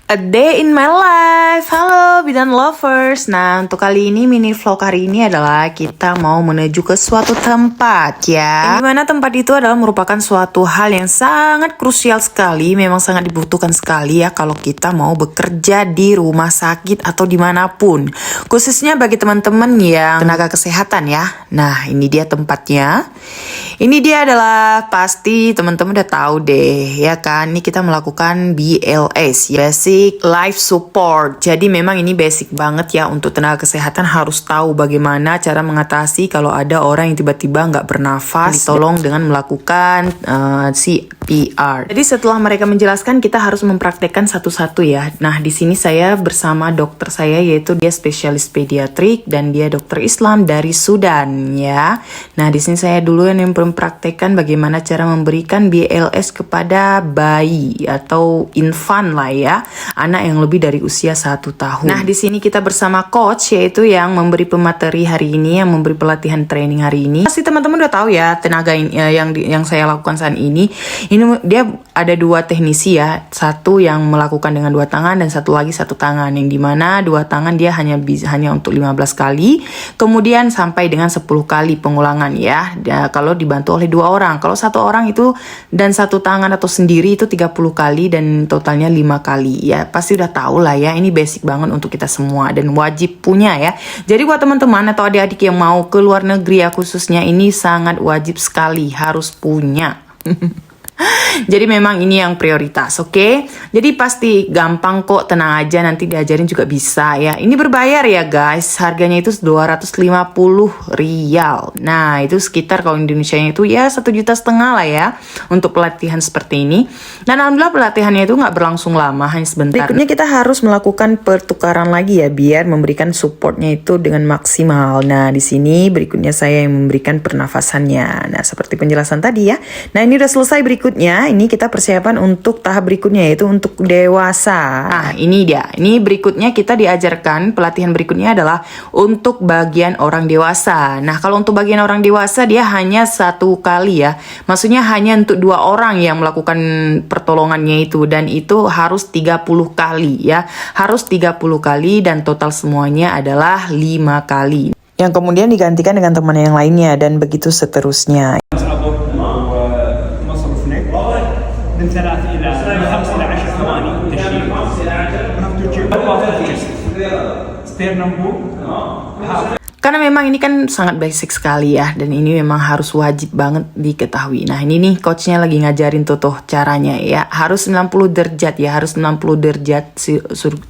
A day in my life. Halo bidan lovers. Nah, untuk kali ini mini vlog hari ini adalah kita mau menuju ke suatu tempat ya. Dimana tempat itu adalah merupakan suatu hal yang sangat krusial sekali. Memang sangat dibutuhkan sekali ya kalau kita mau bekerja di rumah sakit atau dimanapun. Khususnya bagi teman-teman yang tenaga kesehatan ya. Nah, ini dia tempatnya. Ini dia adalah pasti teman-teman udah tahu deh ya kan. Ini kita melakukan BLS ya. Basic Life Support. Jadi memang ini basic banget ya untuk tenaga kesehatan harus tahu bagaimana cara mengatasi kalau ada orang yang tiba-tiba nggak bernafas. Ditolong dengan melakukan CPR. Jadi setelah mereka menjelaskan kita harus mempraktekkan satu-satu ya. Nah di sini saya bersama dokter saya yaitu dia spesialis pediatrik dan dia dokter Islam dari Sudan ya. Nah di sini saya dulu yang mempraktekkan bagaimana cara memberikan BLS kepada bayi atau infant lah ya. Anak yang lebih dari usia 1 tahun. Nah, di sini kita bersama coach yaitu yang memberi pemateri hari ini, yang memberi pelatihan training hari ini. Pasti teman-teman udah tahu ya tenaga yang saya lakukan saat ini. Ini dia ada 2 teknisi ya. Satu yang melakukan dengan 2 tangan dan satu lagi 1 tangan. Yang dimana 2 tangan dia hanya untuk 15 kali. Kemudian sampai dengan 10 kali pengulangan ya. Kalau dibantu oleh 2 orang. Kalau 1 orang itu dan 1 tangan atau sendiri itu 30 kali dan totalnya 5 kali ya. Pasti udah tahu lah ya, ini basic banget untuk kita semua dan wajib punya ya. Jadi buat teman-teman atau adik-adik yang mau ke luar negeri ya khususnya ini sangat wajib sekali harus punya. Jadi memang ini yang prioritas, oke? Jadi pasti gampang kok, tenang aja nanti diajarin juga bisa ya. Ini berbayar ya guys, harganya itu 250 rial. Nah itu sekitar kalau Indonesia itu ya 1,5 juta lah ya untuk pelatihan seperti ini. Dan alhamdulillah pelatihannya itu nggak berlangsung lama, hanya sebentar. Berikutnya kita harus melakukan pertukaran lagi ya biar memberikan supportnya itu dengan maksimal. Nah di sini berikutnya saya yang memberikan pernafasannya. Nah seperti penjelasan tadi ya. Nah ini udah selesai berikutnya. Ini kita persiapan untuk tahap berikutnya yaitu untuk dewasa. Nah ini dia. Ini berikutnya kita diajarkan pelatihan berikutnya adalah untuk bagian orang dewasa. Nah kalau untuk bagian orang dewasa dia hanya 1 kali ya. Maksudnya hanya untuk 2 orang yang melakukan pertolongannya itu. Dan itu harus 30 kali ya. Harus 30 kali dan total semuanya adalah 5 kali. Yang kemudian digantikan dengan teman yang lainnya dan begitu seterusnya. من 3 إلى 5 إلى 10 ثواني تشيل ستيرنم بو. Karena memang ini kan sangat basic sekali ya. Dan ini memang harus wajib banget diketahui. Nah ini nih coachnya lagi ngajarin tuh caranya ya. Harus 90 derajat ya. Harus 90 derajat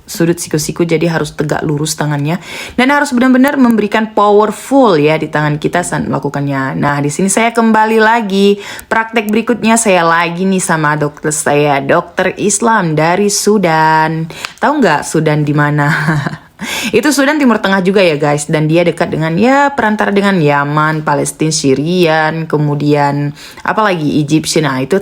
sudut siku-siku. Jadi harus tegak lurus tangannya. Dan harus benar-benar memberikan powerful ya di tangan kita saat melakukannya. Nah di sini saya kembali lagi. Praktek berikutnya saya lagi nih sama dokter saya. Dokter Islam dari Sudan. Tahu nggak Sudan di mana? Itu Sudan Timur Tengah juga ya guys. Dan dia dekat dengan ya perantara dengan Yaman, Palestina, Syrian, kemudian apalagi Egyptian. Nah itu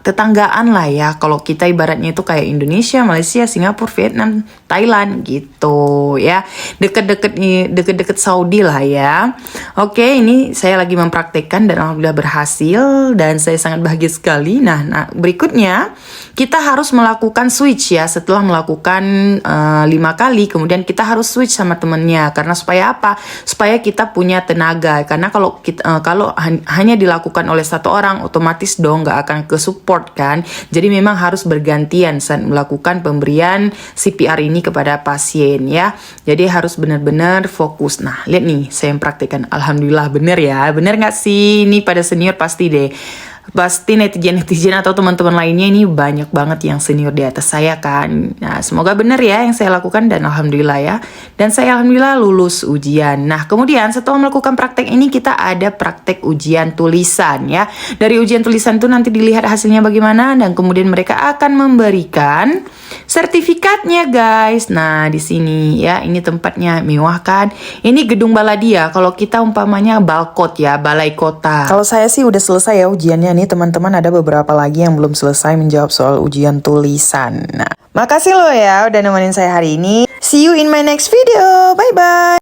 tetanggaan lah ya. Kalau kita ibaratnya itu kayak Indonesia, Malaysia, Singapura, Vietnam, Thailand gitu ya. Deket-deket Saudi lah ya. Oke ini saya lagi mempraktekkan dan alhamdulillah berhasil. Dan saya sangat bahagia sekali. Nah berikutnya kita harus melakukan switch ya. Setelah melakukan 5 kali kemudian kita harus switch sama temennya. Karena supaya apa? Supaya kita punya tenaga. Karena kalau hanya dilakukan oleh 1 orang otomatis dong nggak akan ke support kan. Jadi memang harus bergantian saat melakukan pemberian CPR ini kepada pasien ya. Jadi harus benar-benar fokus. Nah lihat nih saya mempraktikkan. Alhamdulillah bener ya. Bener nggak sih? Ini pada senior pasti deh. Pasti netizen atau teman-teman lainnya ini banyak banget yang senior di atas saya kan. Nah semoga benar ya yang saya lakukan dan alhamdulillah ya. Dan saya alhamdulillah lulus ujian. Nah kemudian setelah melakukan praktek ini kita ada praktek ujian tulisan ya. Dari ujian tulisan itu nanti dilihat hasilnya bagaimana. Dan kemudian mereka akan memberikan sertifikatnya guys. Nah di sini ya ini tempatnya mewah kan. Ini gedung Baladia. Kalau kita umpamanya Balkot ya, balai kota. Kalau saya sih udah selesai ya ujiannya. Nih teman-teman ada beberapa lagi yang belum selesai menjawab soal ujian tulisan. Nah makasih loh ya udah nemenin saya hari ini. See you in my next video. Bye bye.